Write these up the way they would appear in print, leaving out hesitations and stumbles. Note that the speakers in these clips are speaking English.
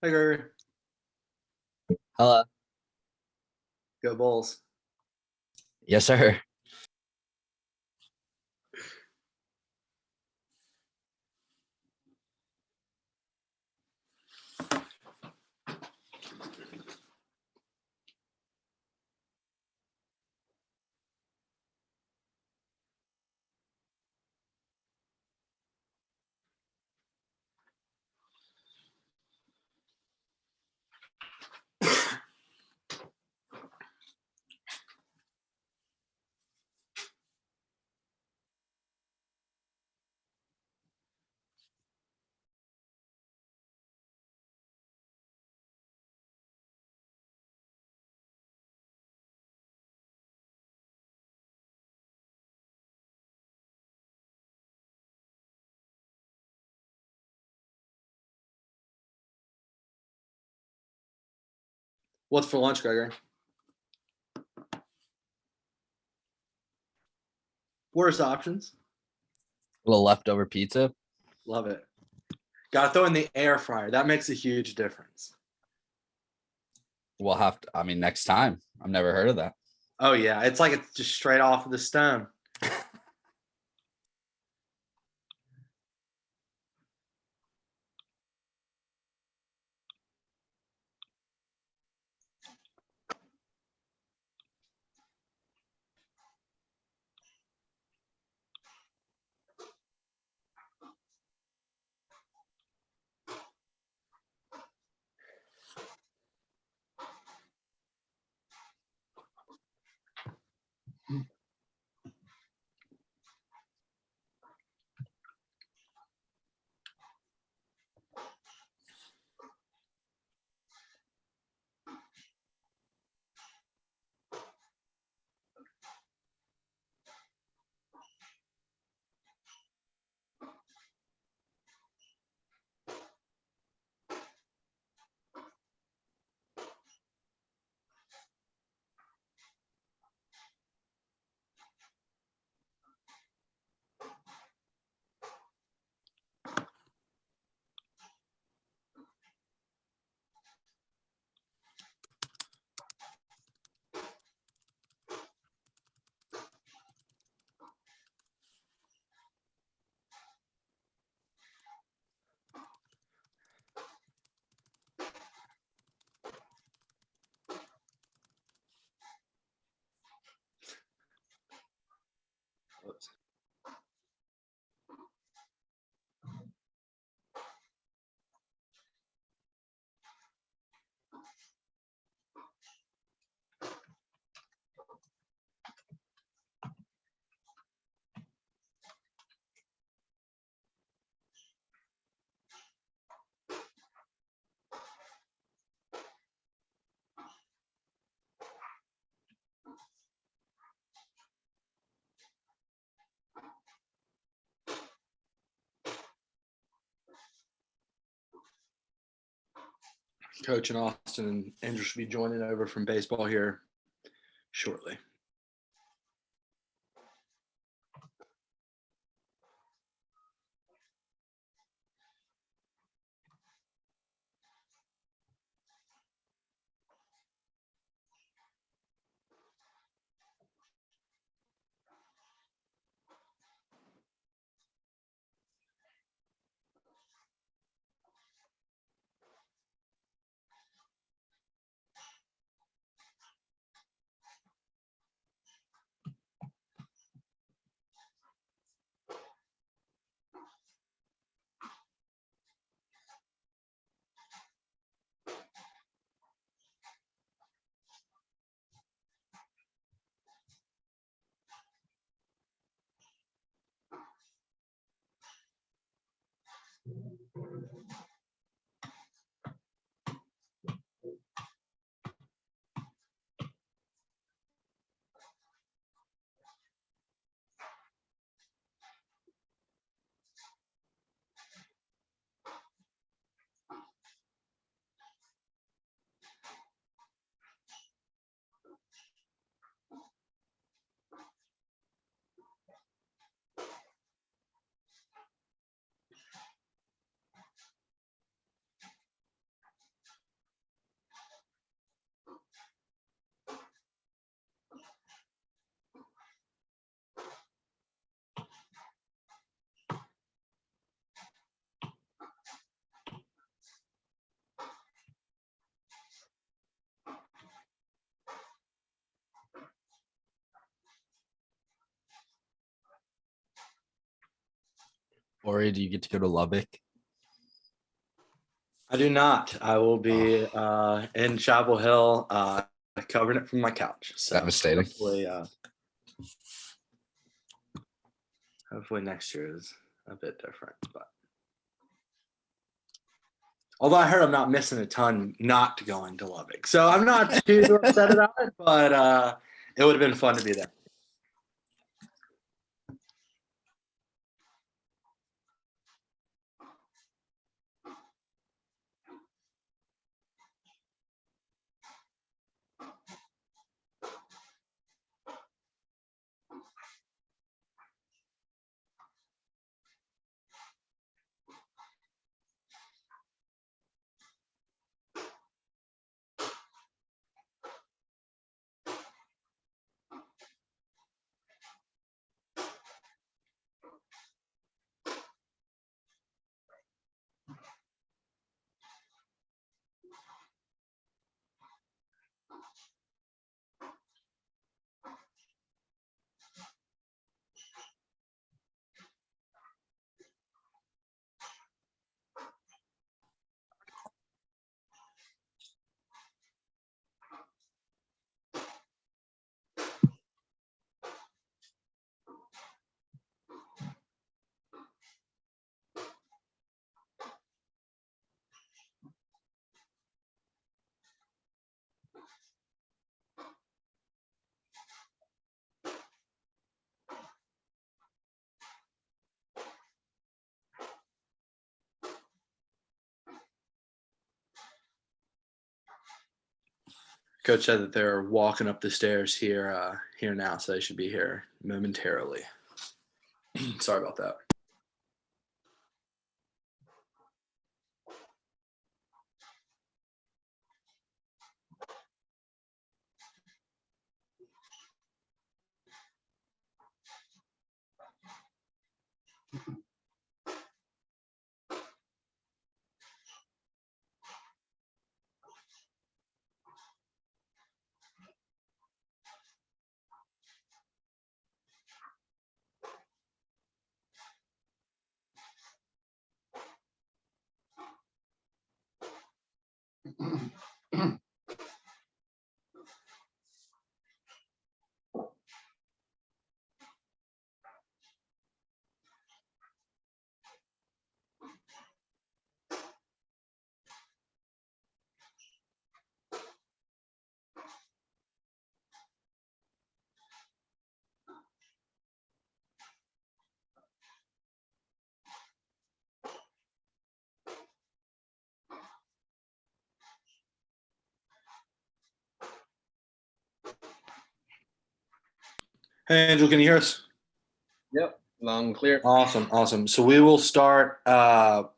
Hi, Gregory. Hello. Go Bulls. Yes, sir. What's for lunch, Gregory? Worst options. A little leftover pizza. Love it. Got to throw in the air fryer. That makes a huge difference. We'll have to, next time. I've never heard of that. Oh, yeah. It's like it's just straight off of the stone. Oops. Coach in Austin and Andrew should be joining over from baseball here shortly. Ori, do you get to go to Lubbock? I do not. I will be in Chapel Hill, covering it from my couch. So Devastating. hopefully next year is a bit different. But although I heard I'm not missing a ton not going to Lubbock, so I'm not too upset about it. But it would have been fun to be there. Coach said that they're walking up the stairs here now, so they should be here momentarily. Sorry about that. Hey, Angel, can you hear us? Yep, loud and clear. Awesome. So we will start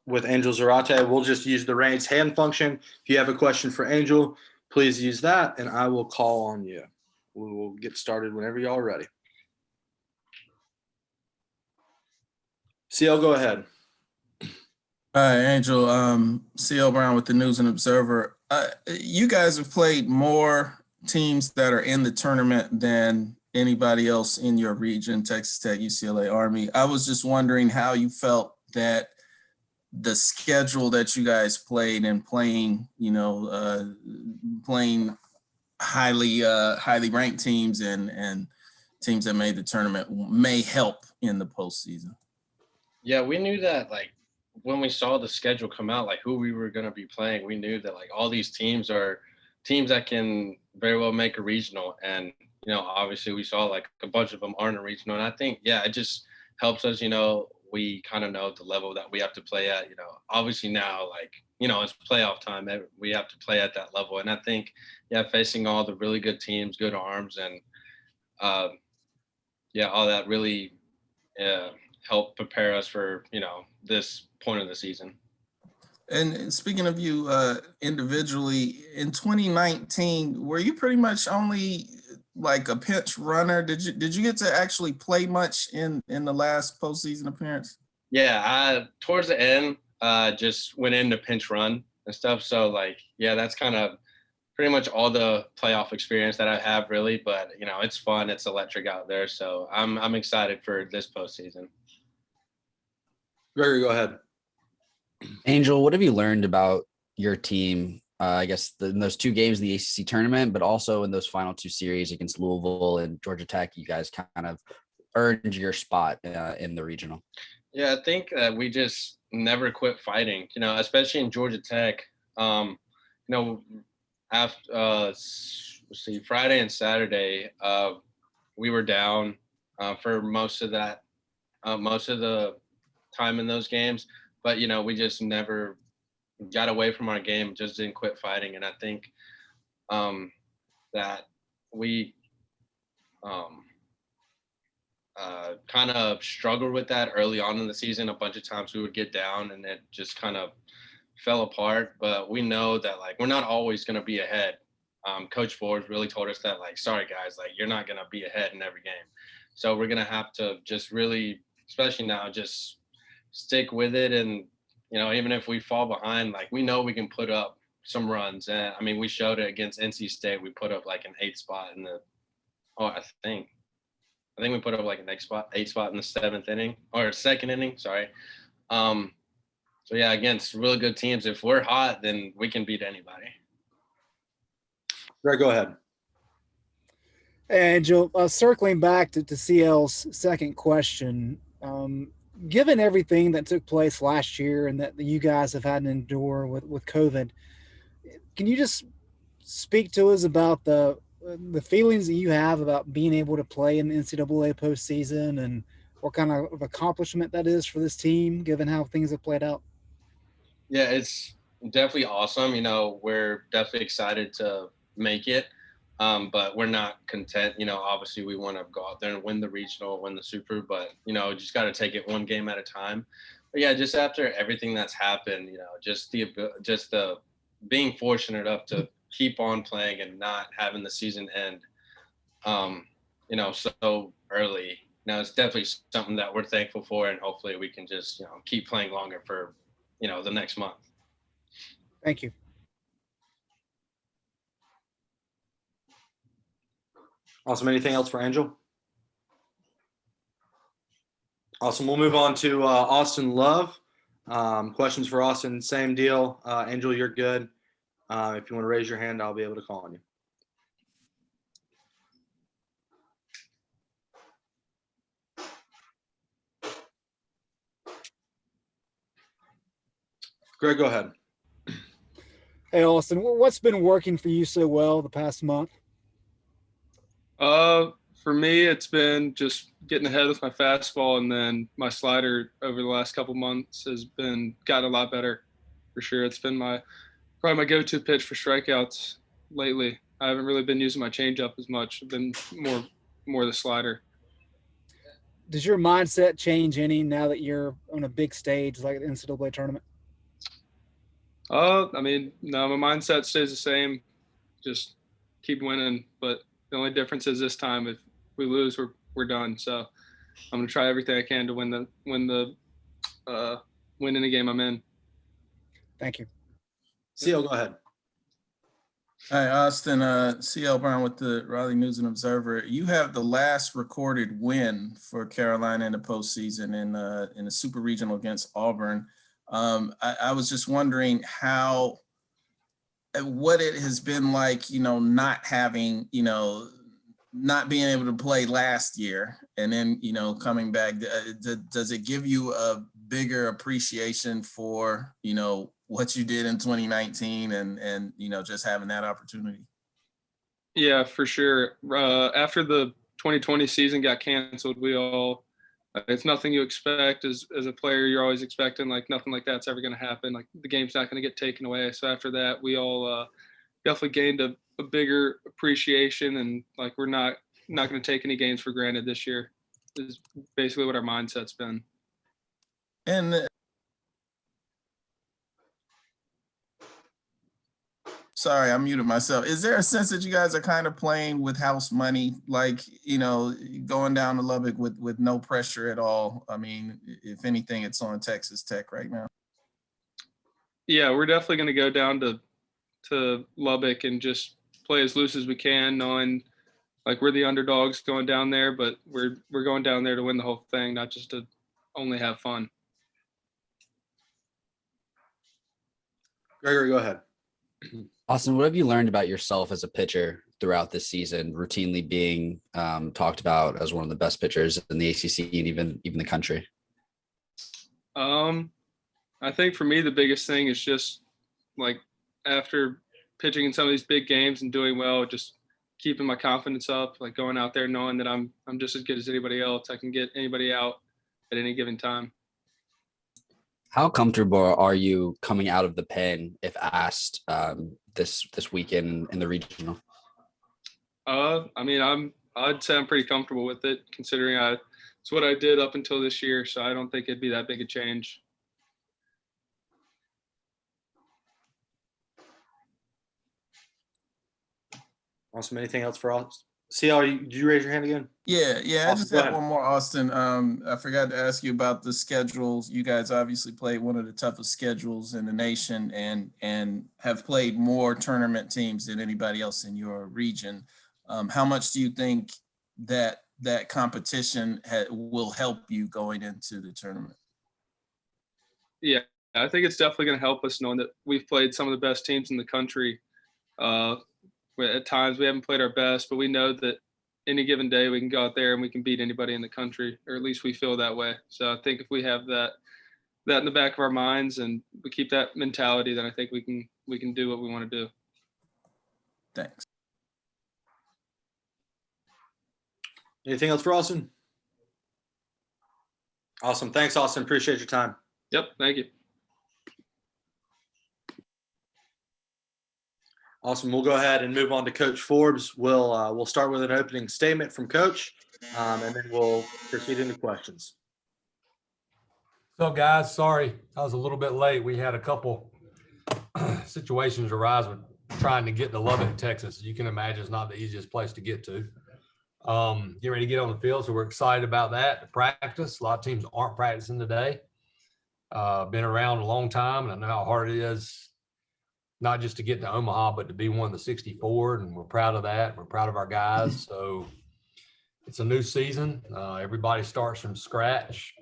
with Angel Zarate. We'll just use the raise hand function. If you have a question for Angel, please use that, and I will call on you. We will get started whenever y'all are ready. CL, go ahead. Hi, Angel. CL Brown with the News and Observer. You guys have played more teams that are in the tournament than anybody else in your region, Texas Tech, UCLA, Army. I was just wondering how you felt that the schedule that you guys played and playing highly ranked teams and teams that made the tournament may help in the postseason. Yeah, we knew that when we saw the schedule come out, who we were going to be playing, we knew that all these teams are teams that can very well make a regional. And, obviously we saw a bunch of them aren't a regional. And I think, it just helps us, we kind of know the level that we have to play at, obviously now, it's playoff time. We have to play at that level. And I think, facing all the really good teams, good arms, and all that really help prepare us for, this point of the season. And speaking of you individually, in 2019, were you pretty much only a pinch runner? Did you get to actually play much in the last postseason appearance? Yeah, towards the end, just went in to pinch run and stuff. So that's kind of pretty much all the playoff experience that I have, really. But it's fun, it's electric out there. So I'm excited for this postseason. Gregory, go ahead. Angel, what have you learned about your team? I guess in those 2 games in the ACC tournament, but also in those final 2 series against Louisville and Georgia Tech, you guys kind of earned your spot in the regional. Yeah, I think that we just never quit fighting, especially in Georgia Tech. After let's see, Friday and Saturday, we were down for most of the time in those games, but we just never got away from our game, just didn't quit fighting. And I think that we kind of struggled with that early on in the season. A bunch of times we would get down and it just kind of fell apart, but we know that like we're not always going to be ahead. Coach Forbes really told us that, like, sorry guys, like you're not going to be ahead in every game. So we're going to have to just really, especially now, just stick with it. And, even if we fall behind, like we know we can put up some runs. And I mean, we showed it against NC State. We put up like an 8 spot in the, I think we put up like an 8 spot in the 7th inning or 2nd inning. Sorry. So yeah, against really good teams, if we're hot, then we can beat anybody. Greg, go ahead. Hey, Angel, circling back to CL's second question, given everything that took place last year and that you guys have had to endure with COVID, can you just speak to us about the feelings that you have about being able to play in the NCAA postseason and what kind of accomplishment that is for this team, given how things have played out? Yeah, it's definitely awesome. We're definitely excited to make it, but we're not content. Obviously we want to go out there and win the regional, win the super, but, just got to take it one game at a time. But yeah, just after everything that's happened, just the being fortunate enough to keep on playing and not having the season end, so early. It's definitely something that we're thankful for, and hopefully we can just, keep playing longer for, the next month. Thank you. Awesome. Anything else for Angel? Awesome. We'll move on to Austin Love. Questions for Austin, same deal. Angel, you're good. If you want to raise your hand, I'll be able to call on you. Greg, go ahead. Hey, Austin, what's been working for you so well the past month? For me, it's been just getting ahead with my fastball, and then my slider over the last couple months has gotten a lot better for sure. It's been probably my go-to pitch for strikeouts lately. I haven't really been using my changeup as much. I've been more the slider. Does your mindset change any now that you're on a big stage like the NCAA tournament? I mean, no, my mindset stays the same. Just keep winning. But the only difference is this time, if we lose, we're done. So I'm gonna try everything I can to win in the game I'm in. Thank you. CL, go ahead. Hi, Austin. CL Brown with the Raleigh News and Observer. You have the last recorded win for Carolina in the postseason in the Super Regional against Auburn. I was just wondering what it has been like, not having, not being able to play last year and then, coming back. Does it give you a bigger appreciation for, what you did in 2019 and just having that opportunity? Yeah, for sure. After the 2020 season got canceled, it's nothing you expect as a player. You're always expecting like nothing like that's ever going to happen. Like the game's not going to get taken away. So after that, we all definitely gained a bigger appreciation, and like we're not going to take any games for granted this year. Is basically what our mindset's been. And sorry, I muted myself. Is there a sense that you guys are kind of playing with house money, like, going down to Lubbock with no pressure at all? I mean, if anything, it's on Texas Tech right now. Yeah, we're definitely going to go down to Lubbock and just play as loose as we can, knowing like we're the underdogs going down there, but we're going down there to win the whole thing, not just to only have fun. Gregory, go ahead. Austin, what have you learned about yourself as a pitcher throughout this season, routinely being talked about as one of the best pitchers in the ACC and even the country? I think for me, the biggest thing is just like after pitching in some of these big games and doing well, just keeping my confidence up, like going out there knowing that I'm just as good as anybody else. I can get anybody out at any given time. How comfortable are you coming out of the pen if asked this weekend in the regional? I'd say I'm pretty comfortable with it, considering it's what I did up until this year, so I don't think it'd be that big a change. Awesome. Anything else for us? CL, did you raise your hand again? Yeah. I Austin, just go have ahead. one more, Austin. I forgot to ask you about the schedules. You guys obviously played one of the toughest schedules in the nation and have played more tournament teams than anybody else in your region. How much do you think that competition will help you going into the tournament? Yeah, I think it's definitely going to help us knowing that we've played some of the best teams in the country. At times we haven't played our best, but we know that any given day we can go out there and we can beat anybody in the country, or at least we feel that way. So I think if we have that in the back of our minds and we keep that mentality, then I think we can do what we want to do. Thanks. Anything else for Austin? Awesome. Thanks, Austin. Appreciate your time. Yep. Thank you. Awesome. We'll go ahead and move on to Coach Forbes. We'll start with an opening statement from Coach, and then we'll proceed into questions. So, guys, sorry I was a little bit late. We had a couple situations arise with trying to get to Lubbock, Texas. You can imagine it's not the easiest place to get to. Get ready to get on the field, so we're excited about that. To practice, a lot of teams aren't practicing today. Been around a long time, and I know how hard it is, not just to get to Omaha, but to be one of the 64, and we're proud of that. We're proud of our guys. So it's a new season. Everybody starts from scratch.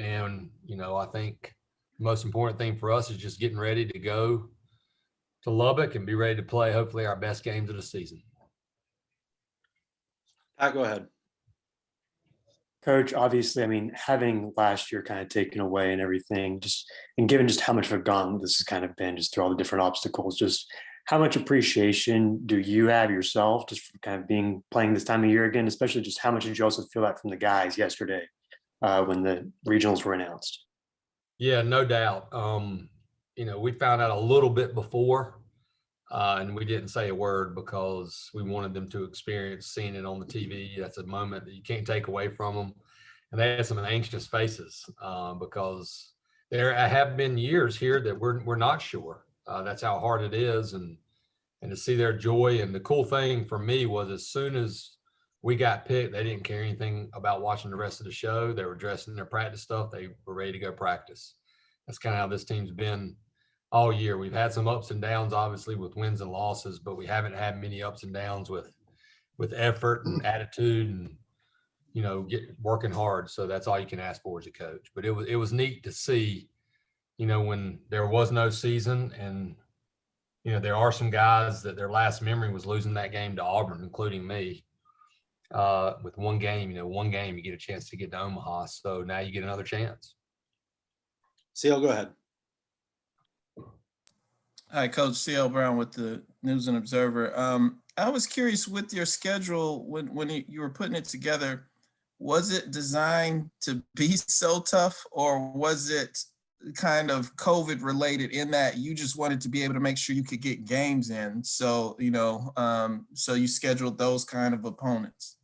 And, I think the most important thing for us is just getting ready to go to Lubbock and be ready to play, hopefully, our best games of the season. Pat, go ahead. Coach, obviously, having last year kind of taken away and everything, and given just how much of a gauntlet this has kind of been, just through all the different obstacles, just how much appreciation do you have yourself just for kind of playing this time of year again, especially just how much did you also feel that from the guys yesterday when the regionals were announced? Yeah, no doubt. We found out a little bit before, and we didn't say a word because we wanted them to experience seeing it on the TV. That's a moment that you can't take away from them. And they had some anxious faces because there have been years here that we're not sure. That's how hard it is. And to see their joy. And the cool thing for me was as soon as we got picked, they didn't care anything about watching the rest of the show. They were dressed in their practice stuff. They were ready to go practice. That's kind of how this team's been all year. We've had some ups and downs, obviously, with wins and losses, but we haven't had many ups and downs with effort and attitude and, working hard. So that's all you can ask for as a coach. But it was neat to see, when there was no season and, there are some guys that their last memory was losing that game to Auburn, including me, with one game. One game you get a chance to get to Omaha. So now you get another chance. CL, go ahead. Hi, Coach CL Brown with the News and Observer. I was curious with your schedule when you were putting it together, was it designed to be so tough, or was it kind of COVID related in that you just wanted to be able to make sure you could get games in? So, so you scheduled those kind of opponents.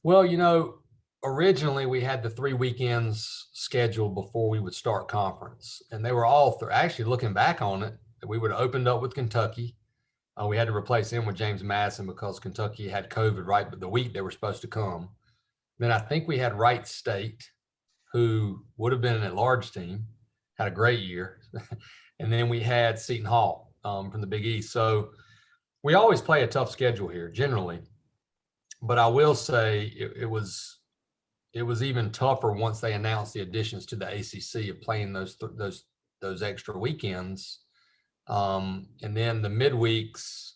Well, originally we had the 3 weekends scheduled before we would start conference, and they were all actually looking back on it. We would have opened up with Kentucky. We had to replace him with James Madison because Kentucky had COVID right but the week they were supposed to come. Then I think we had Wright State, who would have been an at-large team, had a great year. And then we had Seton Hall from the Big East. So we always play a tough schedule here generally. But I will say it was even tougher once they announced the additions to the ACC of playing those extra weekends. And then the midweeks,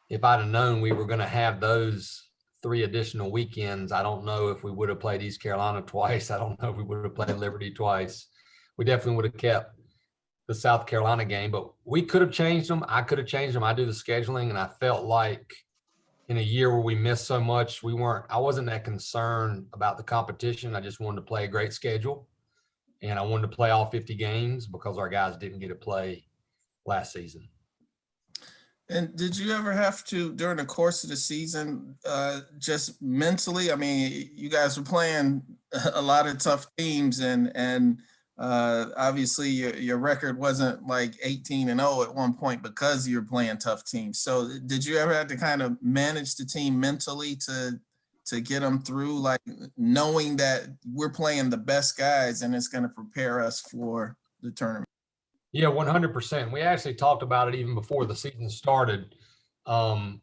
if I'd have known we were going to have those 3 additional weekends, I don't know if we would have played East Carolina twice. I don't know if we would have played Liberty twice. We definitely would have kept the South Carolina game, but we could have changed them. I could have changed them. I do the scheduling, and I felt like in a year where we missed so much, I wasn't that concerned about the competition. I just wanted to play a great schedule, and I wanted to play all 50 games because our guys didn't get to play last season. And did you ever have to, during the course of the season, just mentally, I mean, you guys were playing a lot of tough teams, and obviously your record wasn't like 18-0 at one point because you're playing tough teams. So did you ever have to kind of manage the team mentally to get them through, like knowing that we're playing the best guys and it's going to prepare us for the tournament? Yeah, 100%. We actually talked about it even before the season started. I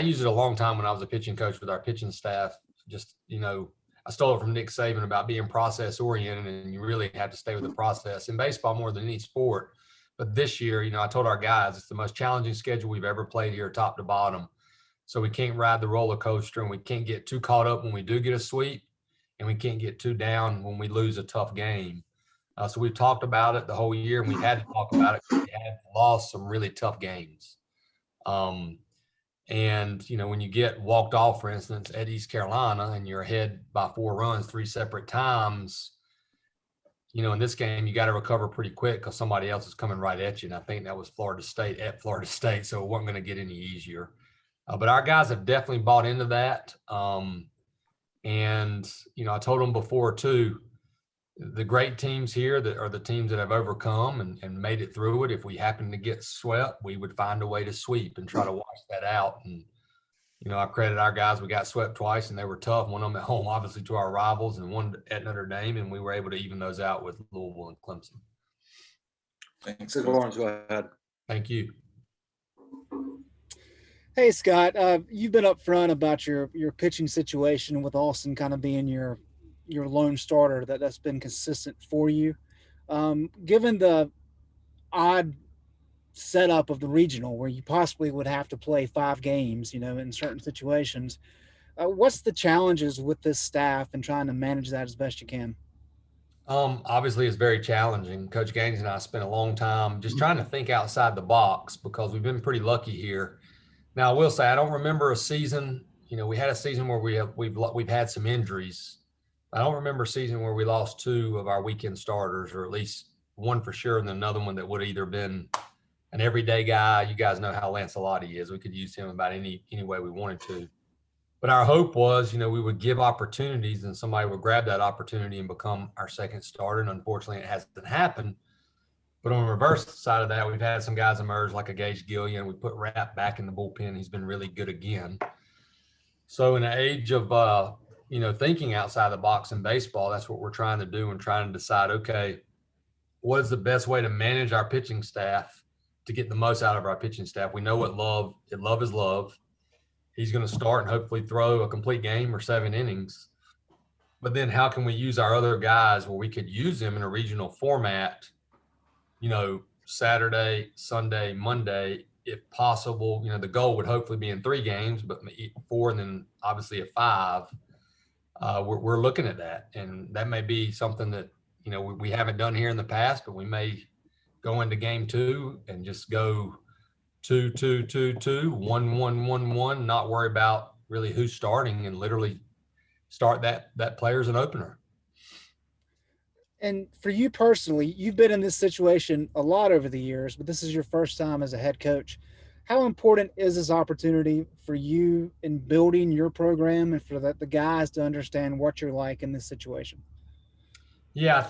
used it a long time when I was a pitching coach with our pitching staff. Just, I stole it from Nick Saban about being process oriented, and you really have to stay with the process in baseball more than any sport. But this year, I told our guys it's the most challenging schedule we've ever played here, top to bottom. So we can't ride the roller coaster, and we can't get too caught up when we do get a sweep, and we can't get too down when we lose a tough game. So we've talked about it the whole year, and we had to talk about it because we had lost some really tough games. And, when you get walked off, for instance, at East Carolina, and you're ahead by 4 runs 3 separate times, in this game, you got to recover pretty quick because somebody else is coming right at you. And I think that was Florida State at Florida State, so it wasn't going to get any easier. But our guys have definitely bought into that. And, I told them before too, the great teams here that are the teams that have overcome and made it through it. If we happen to get swept, we would find a way to sweep and try to wash that out. And, I credit our guys. We got swept twice and they were tough. One of them at home, obviously, to our rivals, and one at Notre Dame. And we were able to even those out with Louisville and Clemson. Thanks. Lawrence, go ahead. Thank you. Hey, Scott, you've been upfront about your pitching situation with Austin kind of being your lone starter that's been consistent for you. Given the odd setup of the regional where you possibly would have to play 5 games, in certain situations, what's the challenges with this staff and trying to manage that as best you can? Obviously it's very challenging. Coach Gaines and I spent a long time just trying to think outside the box because we've been pretty lucky here. Now I will say, I don't remember a season, we had a season where we've had some injuries. I don't remember a season where we lost 2 of our weekend starters, or at least one for sure, and another one that would have either been an everyday guy. You guys know how Lancelotti is. We could use him about any way we wanted to. But our hope was, we would give opportunities and somebody would grab that opportunity and become our second starter. And unfortunately, it hasn't happened. But on the reverse side of that, we've had some guys emerge like a Gage Gillian. We put Rapp back in the bullpen. He's been really good again. So in the age of thinking outside the box in baseball, that's what we're trying to do and trying to decide, okay, what is the best way to manage our pitching staff to get the most out of our pitching staff? We know what love is love. He's going to start and hopefully throw a complete game or 7 innings. But then how can we use our other guys where we could use them in a regional format, Saturday, Sunday, Monday, if possible. The goal would hopefully be in 3 games, but 4 and then obviously a 5. We're looking at that, and that may be something that we haven't done here in the past, but we may go into game 2 and just go 2-2-2-2, 1-1-1-1, not worry about really who's starting and literally start that player as an opener. And for you personally, you've been in this situation a lot over the years, but this is your first time as a head coach. How important is this opportunity for you in building your program and for the guys to understand what you're like in this situation? Yeah,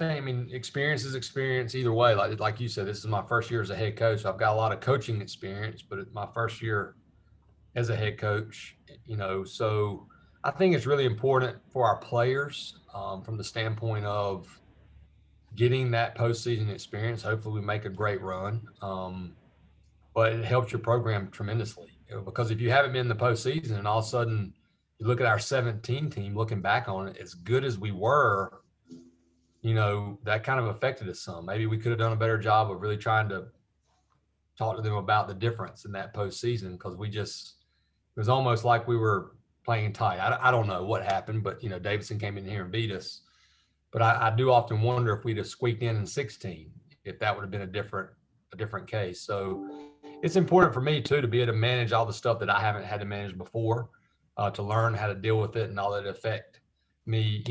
experience is experience either way. Like you said, this is my first year as a head coach. I've got a lot of coaching experience, but it's my first year as a head coach, so I think it's really important for our players from the standpoint of getting that postseason experience. Hopefully we make a great run, but it helps your program tremendously because if you haven't been in the postseason and all of a sudden you look at our 17 team, looking back on it, as good as we were, that kind of affected us some. Maybe we could have done a better job of really trying to talk to them about the difference in that postseason, because it was almost like we were playing tight. I don't know what happened, but Davidson came in here and beat us. But I do often wonder if we'd have squeaked in 16, if that would have been a different case. So it's important for me too to be able to manage all the stuff that I haven't had to manage before, to learn how to deal with it and all that affect me,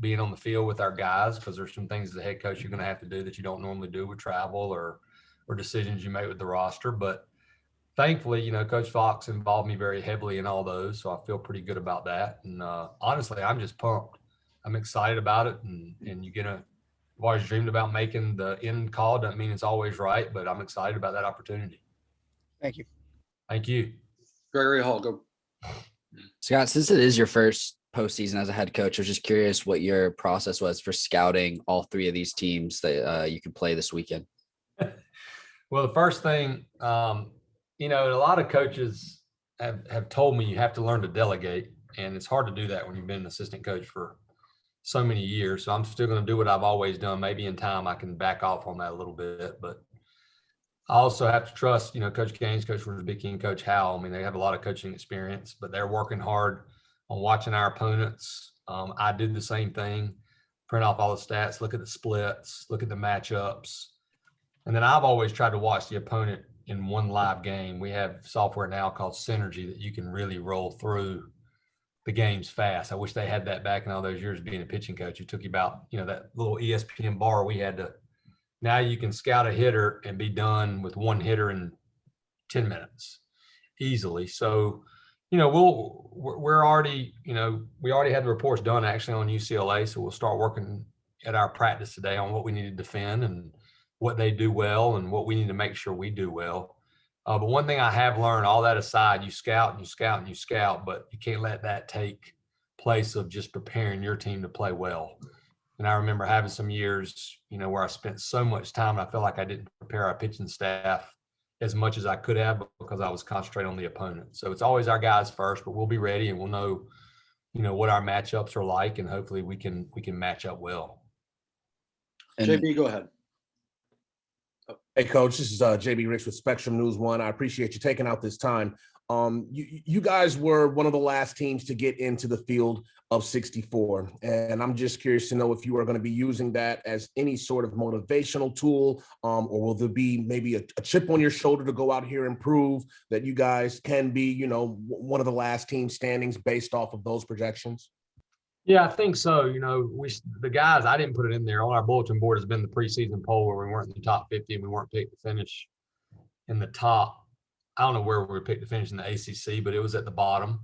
being on the field with our guys, because there's some things as a head coach you're going to have to do that you don't normally do with travel or decisions you make with the roster. But thankfully, Coach Fox involved me very heavily in all those, so I feel pretty good about that. And honestly, I'm just pumped. I'm excited about it, and I've always dreamed about making the end call. Doesn't mean it's always right, but I'm excited about that opportunity. Thank you. Thank you. Gregory Hall, go. Scott, since it is your first postseason as a head coach, I was just curious what your process was for scouting all three of these teams that you could play this weekend. Well, the first thing, a lot of coaches have told me you have to learn to delegate, and it's hard to do that when you've been an assistant coach for so many years. So I'm still going to do what I've always done. Maybe in time I can back off on that a little bit, but I also have to trust, Coach Gaines, Coach Rubicki, and Coach Howell. I mean, they have a lot of coaching experience, but they're working hard on watching our opponents. I did the same thing, print off all the stats, look at the splits, look at the matchups. And then I've always tried to watch the opponent in one live game. We have software now called Synergy that you can really roll through the games fast. I wish they had that back in all those years being a pitching coach. It took you about, that little ESPN bar we had to. Now you can scout a hitter and be done with one hitter in 10 minutes easily. So, we're already, we already had the reports done actually on UCLA. So we'll start working at our practice today on what we need to defend and what they do well and what we need to make sure we do well. But one thing I have learned, all that aside, you scout and you scout and you scout, but you can't let that take place of just preparing your team to play well. And I remember having some years, where I spent so much time, and I felt like I didn't prepare our pitching staff as much as I could have because I was concentrating on the opponent. So it's always our guys first, but we'll be ready and we'll know, what our matchups are like, and hopefully we can match up well. And JB, go ahead. Hey, Coach, this is JB Ricks with Spectrum News One. I appreciate you taking out this time. You guys were one of the last teams to get into the field of 64. And I'm just curious to know if you are going to be using that as any sort of motivational tool, or will there be maybe a chip on your shoulder to go out here and prove that you guys can be, one of the last team standings based off of those projections? Yeah, I think so. The guys, I didn't put it in there. On our bulletin board has been the preseason poll where we weren't in the top 50 and we weren't picked to finish in the top. I don't know where we were picked to finish in the ACC, but it was at the bottom.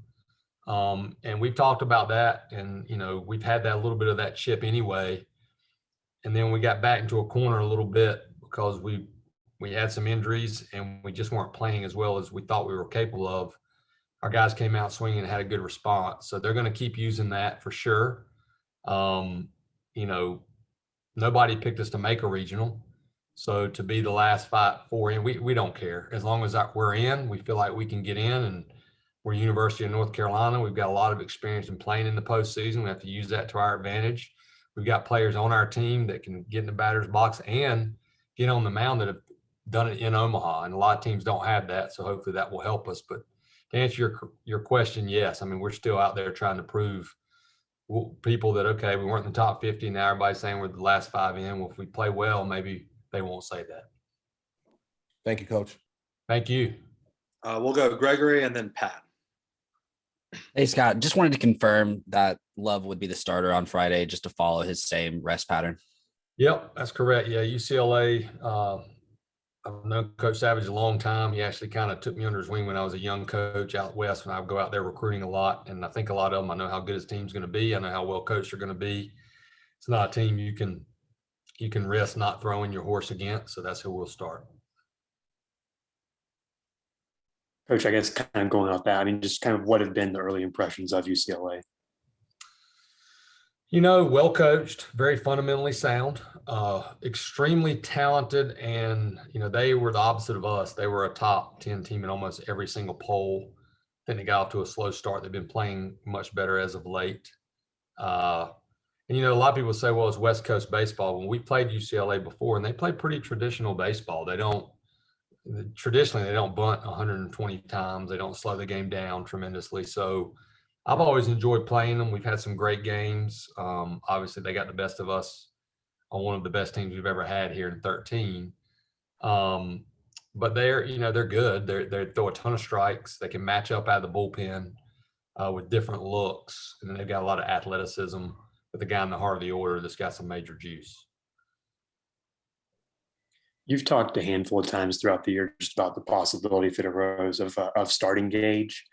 And we've talked about that, and we've had that little bit of that chip anyway. And then we got back into a corner a little bit because we had some injuries and we just weren't playing as well as we thought we were capable of. Our guys came out swinging and had a good response. So they're going to keep using that for sure. Nobody picked us to make a regional. So to be the last four in, we don't care. As long as we're in, we feel like we can get in, and we're University of North Carolina. We've got a lot of experience in playing in the postseason. We have to use that to our advantage. We've got players on our team that can get in the batter's box and get on the mound that have done it in Omaha. And a lot of teams don't have that. So hopefully that will help us. But to answer your question, yes. I mean, we're still out there trying to prove people that, okay, we weren't in the top 50. Now everybody's saying we're the last five in. Well, if we play well, maybe they won't say that. Thank you, Coach. Thank you. We'll go Gregory and then Pat. hey, Scott, just wanted to confirm that Love would be the starter on Friday just to follow his same rest pattern. Yep, that's correct. Yeah, UCLA. I've known Coach Savage a long time. He actually kind of took me under his wing when I was a young coach out west, when I would go out there recruiting a lot. And I think a lot of them, I know how good his team's going to be. I know how well coached they're going to be. It's not a team you can risk not throwing your horse against. So that's who we'll start. Coach, I guess kind of going off that, I mean, just kind of what have been the early impressions of UCLA? Well coached, very fundamentally sound, extremely talented. And, they were the opposite of us. They were a top 10 team in almost every single poll. Then they got off to a slow start. They've been playing much better as of late. And, a lot of people say, well, it's West Coast baseball. When we played UCLA before, and they play pretty traditional baseball. They don't, traditionally they don't bunt 120 times. They don't slow the game down tremendously. So I've always enjoyed playing them. We've had some great games. Obviously, they got the best of us on one of the best teams we've ever had here in 13. But they're good. They throw a ton of strikes. They can match up out of the bullpen with different looks, and then they've got a lot of athleticism with the guy in the heart of the order that's got some major juice. You've talked a handful of times throughout the year just about the possibility, if it arose, of starting Gage.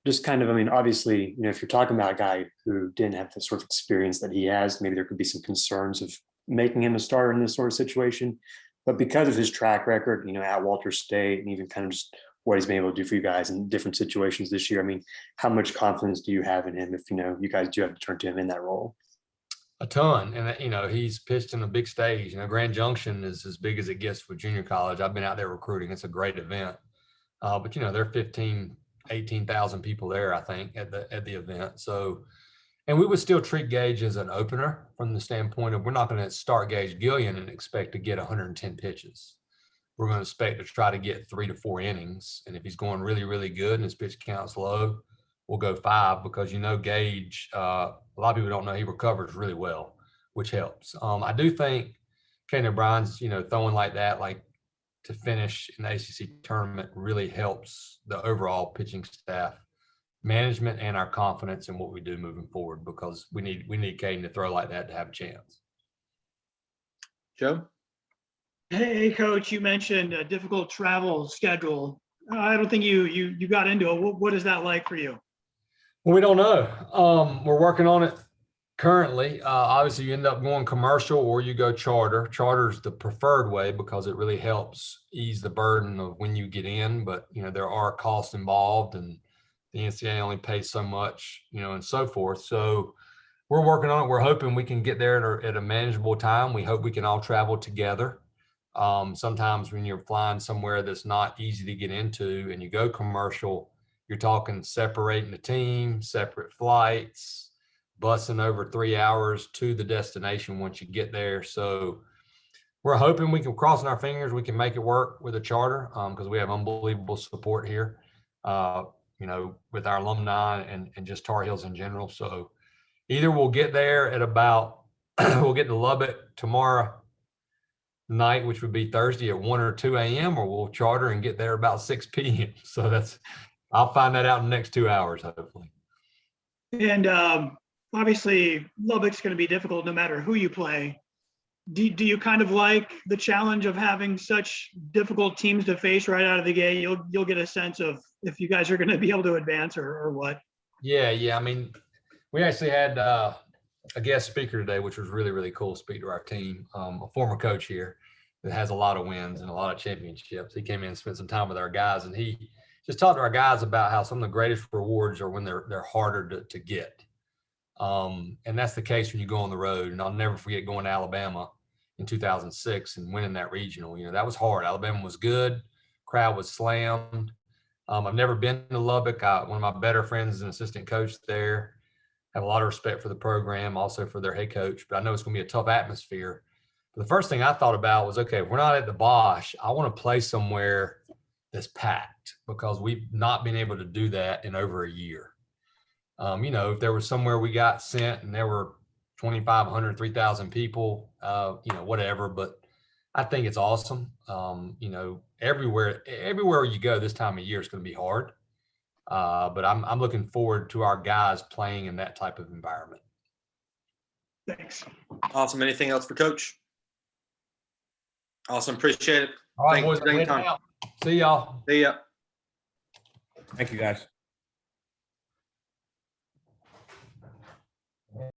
Just kind of, I mean, obviously, if you're talking about a guy who didn't have the sort of experience that he has, maybe there could be some concerns of making him a starter in this sort of situation. But because of his track record, at Walter State, and even kind of just what he's been able to do for you guys in different situations this year, I mean, how much confidence do you have in him if, you guys do have to turn to him in that role? A ton. And, he's pitched in a big stage. Grand Junction is as big as it gets with junior college. I've been out there recruiting. It's a great event. But, there are 18,000 people there, I think, at the event. So, and we would still treat Gage as an opener from the standpoint of we're not going to start Gage Gillian and expect to get 110 pitches. We're going to expect to try to get 3 to 4 innings. And if he's going really, really good and his pitch count's low, we'll go 5 because, Gage, a lot of people don't know he recovers really well, which helps. I do think Kenny O'Brien's, throwing like that, like to finish in the ACC tournament really helps the overall pitching staff management and our confidence in what we do moving forward because we need Caden to throw like that to have a chance. Joe? Hey, Coach, you mentioned a difficult travel schedule. I don't think you got into it. What is that like for you? Well, we don't know. We're working on it currently. Obviously, you end up going commercial or you go charter. Charter's the preferred way because it really helps ease the burden of when you get in. But, there are costs involved and the NCAA only pays so much, and so forth. So we're working on it. We're hoping we can get there at a manageable time. We hope we can all travel together. Sometimes when you're flying somewhere that's not easy to get into and you go commercial, you're talking separating the team, separate flights, busing over 3 hours to the destination once you get there. So we're hoping we can, crossing our fingers, we can make it work with a charter because we have unbelievable support here, with our alumni and just Tar Heels in general. So either we'll get there at about, we'll get to Lubbock tomorrow night, which would be Thursday at 1 or 2 a.m., or we'll charter and get there about 6 p.m. So I'll find that out in the next 2 hours, hopefully. And obviously, Lubbock's going to be difficult no matter who you play. Do you kind of like the challenge of having such difficult teams to face right out of the gate? You'll get a sense of if you guys are going to be able to advance or what. Yeah. I mean, we actually had a guest speaker today, which was really, really cool. Speak to our team, a former coach here that has a lot of wins and a lot of championships. He came in and spent some time with our guys, and he just talked to our guys about how some of the greatest rewards are when they're harder to get. And that's the case when you go on the road. And I'll never forget going to Alabama in 2006 and winning that regional. That was hard. Alabama was good. Crowd was slammed. I've never been to Lubbock. One of my better friends is an assistant coach there. Have a lot of respect for the program, also for their head coach, but I know it's going to be a tough atmosphere. But the first thing I thought about was, okay, if we're not at the Bosch, I want to play somewhere that's packed because we've not been able to do that in over a year. If there was somewhere we got sent and there were 2,500, 3,000 people, whatever, but I think it's awesome. Everywhere you go this time of year is going to be hard. But I'm looking forward to our guys playing in that type of environment. Thanks. Awesome. Anything else for Coach? Awesome. Appreciate it. All right, Thank you boys. for taking time. See y'all. See ya. Thank you, guys.